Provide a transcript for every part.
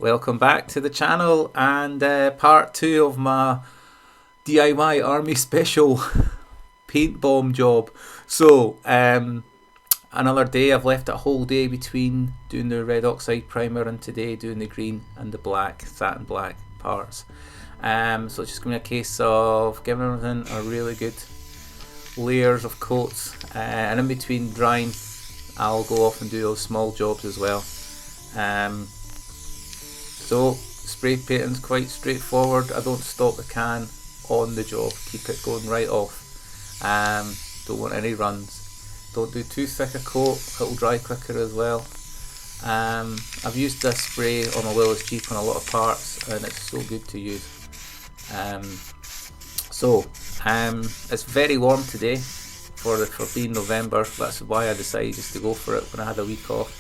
Welcome back to the channel and part 2 of my DIY army special paint bomb job. So another day. I've left a whole day between doing the red oxide primer and today doing the green and the black, satin black parts. So it's just going to be a case of giving everything a really good layers of coats, and in between drying I'll go off and do those small jobs as well. So spray painting's quite straightforward. I don't stop the can on the job, keep it going right off. Don't want any runs. Don't do too thick a coat, it'll dry quicker as well. I've used this spray on my Willis Jeep on a lot of parts and it's so good to use. It's very warm today for being November. That's why I decided just to go for it when I had a week off.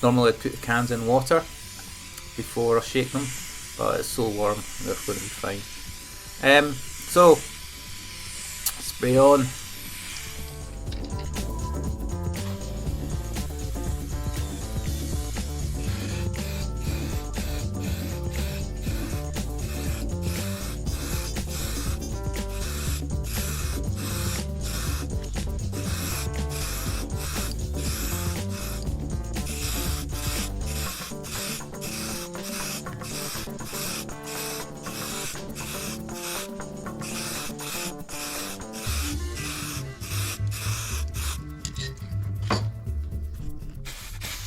Normally I'd put the cans in water before I shake them, but it's so warm they're going to be fine. So spray on.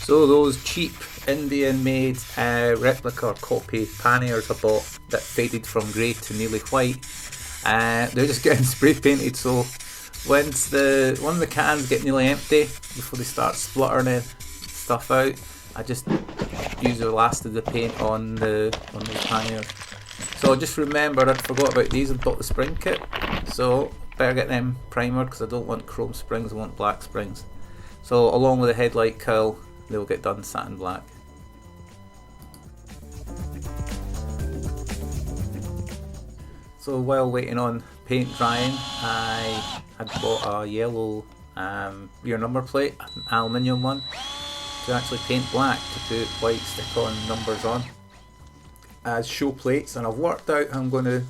So those cheap Indian made replica or copy panniers I bought that faded from grey to nearly white, they're just getting spray painted, so once the cans get nearly empty before they start spluttering stuff out, I just use the last of the paint on the panniers. So just remember, I forgot about these. I've got the spring kit, so better get them primered because I don't want chrome springs, I want black springs. So along with the headlight cowl, they'll get done satin black. So while waiting on paint drying, I had bought a yellow rear number plate, an aluminium one, to actually paint black, to put white stick-on numbers on as show plates. And I've worked out I'm going to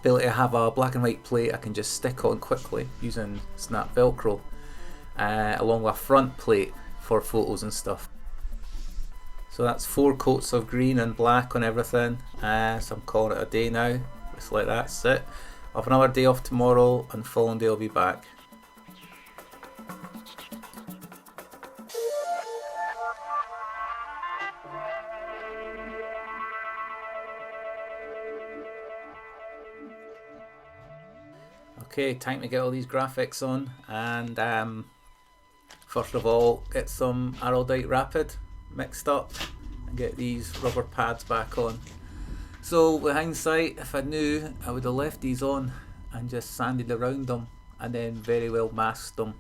be able to have a black and white plate I can just stick on quickly using snap velcro, along with a front plate for photos and stuff. So that's 4 coats of green and black on everything, so I'm calling it a day now. Just let that sit. I'll have another day off tomorrow, and following day I'll be back. Okay, time to get all these graphics on, and first of all, get some Araldite Rapid mixed up and get these rubber pads back on. So with hindsight, if I knew, I would have left these on and just sanded around them and then very well masked them.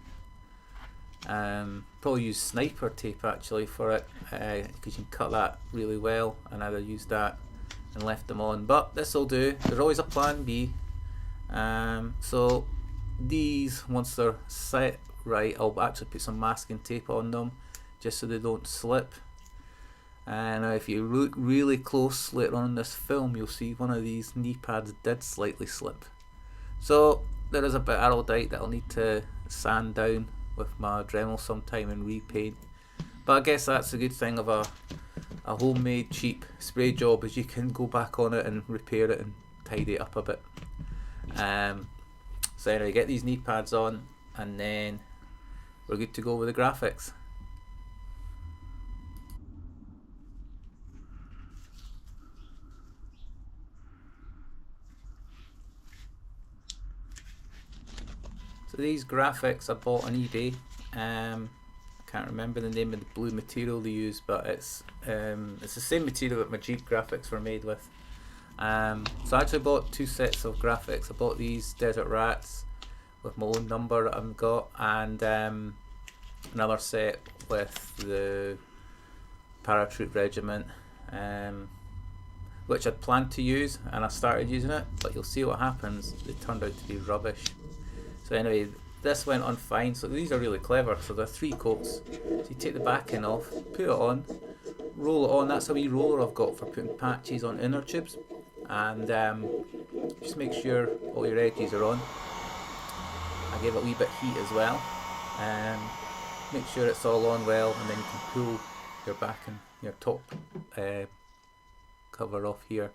Probably use sniper tape actually for it, because you can cut that really well, and I'd have used that and left them on. But this will do, there's always a plan B. So these, once they're set right, I'll actually put some masking tape on them just so they don't slip. And if you look really close later on in this film, you'll see one of these knee pads did slightly slip. So there is a bit of Araldite that I'll need to sand down with my Dremel sometime and repaint. But I guess that's the good thing of a homemade cheap spray job, is you can go back on it and repair it and tidy it up a bit. So anyway, get these knee pads on and then we're good to go with the graphics. So these graphics I bought on eBay. I can't remember the name of the blue material they use, but it's the same material that my Jeep graphics were made with. So I actually bought 2 sets of graphics. I bought these Desert Rats with my own number that I've got, and another set with the Paratroop Regiment, which I'd planned to use, and I started using it, but you'll see what happens, they turned out to be rubbish. So anyway, this went on fine. So these are really clever. So they're 3 coats. So you take the backing off, put it on, roll it on. That's a wee roller I've got for putting patches on inner tubes, and just make sure all your edges are on. I give it a wee bit of heat as well. Make sure it's all on well, and then you can pull your back and your top cover off here.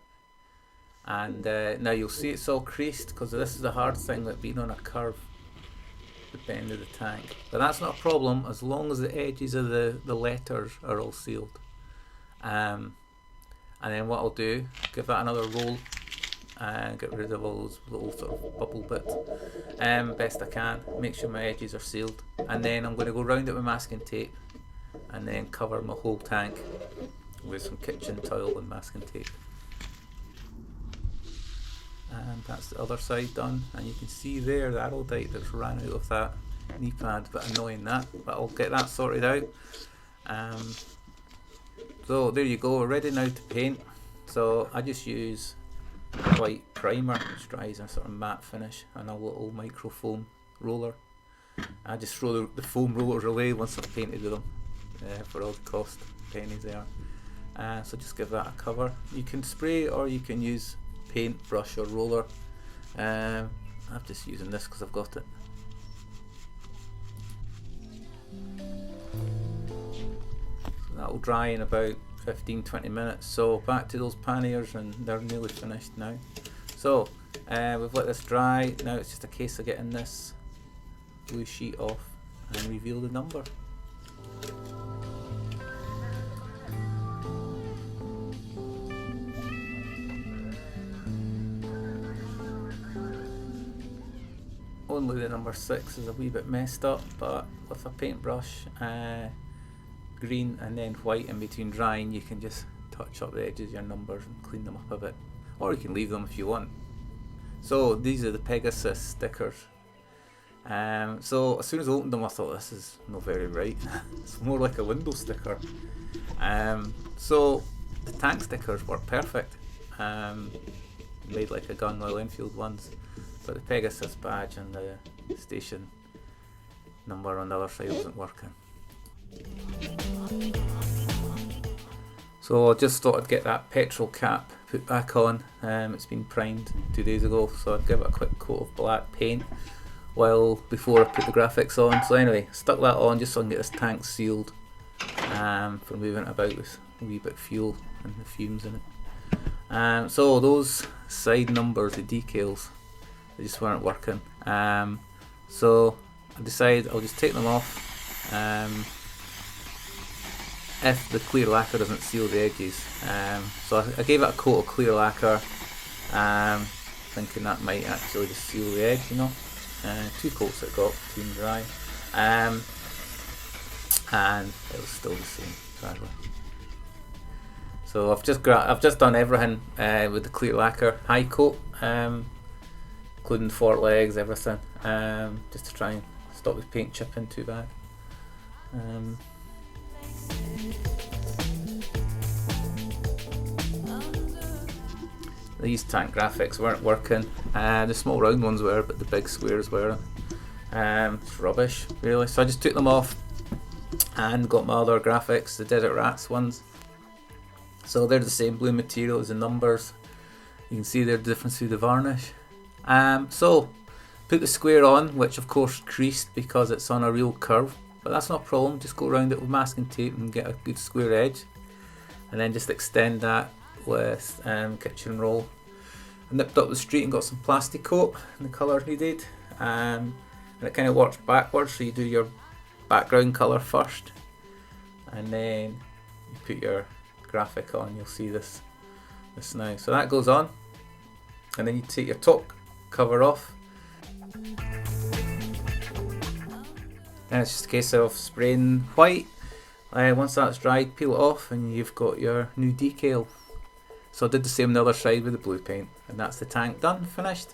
And now you'll see it's all creased, because this is the hard thing, like being on a curve, the bend of the tank. But that's not a problem as long as the edges of the letters are all sealed. And then what I'll do, give that another roll and get rid of all those little sort of bubble bits best I can. Make sure my edges are sealed, and then I'm going to go round it with masking tape and then cover my whole tank with some kitchen towel and masking tape. And that's the other side done, and you can see there the araldite that's ran out of that knee pad. Bit annoying that, but I'll get that sorted out. So there you go, ready now to paint. So I just use white primer, which dries a sort of matte finish, and a little microfoam roller. I just throw the foam rollers away once I've painted with them, for all the cost pennies they are. So just give that a cover. You can spray or you can use paint, brush or roller. I'm just using this because I've got it. So that will dry in about 15-20 minutes. So back to those panniers, and they're nearly finished now. So we've let this dry. Now it's just a case of getting this blue sheet off and reveal the number. Only the number 6 is a wee bit messed up, but with a paintbrush, green and then white in between drying, you can just touch up the edges of your numbers and clean them up a bit, or you can leave them if you want. So these are the Pegasus stickers. So as soon as I opened them, I thought this is not very right. It's more like a window sticker. So the tank stickers work perfect. Made like a gun, Royal Enfield ones, but the Pegasus badge and the station number on the other side wasn't working. So I just thought I'd get that petrol cap put back on. It's been primed 2 days ago, so I'd give it a quick coat of black paint before I put the graphics on. So anyway, stuck that on just so I can get this tank sealed for moving it about with a wee bit of fuel and the fumes in it. So those side numbers, the decals, they just weren't working. So I decided I'll just take them off. If the clear lacquer doesn't seal the edges. So I gave it a coat of clear lacquer, thinking that might actually just seal the edge, you know. 2 coats it got between dry, and it was still the same, sadly. So I've just done everything with the clear lacquer high coat, including fork legs, everything, just to try and stop the paint chipping too bad. These tank graphics weren't working. The small round ones were, but the big squares weren't. It's rubbish, really. So I just took them off and got my other graphics, the Did It Rats ones. So they're the same blue material as the numbers. You can see the difference through the varnish. So put the square on, which of course creased because it's on a real curve, but that's not a problem. Just go around it with masking tape and get a good square edge, and then just extend that with kitchen roll. I nipped up the street and got some plastic coat in the colour needed, and it kind of works backwards, so you do your background colour first and then you put your graphic on. You'll see this now. So that goes on, and then you take your top cover off, and it's just a case of spraying white. Once that's dried, peel it off and you've got your new decal. So I did the same on the other side with the blue paint, and that's the tank done, finished.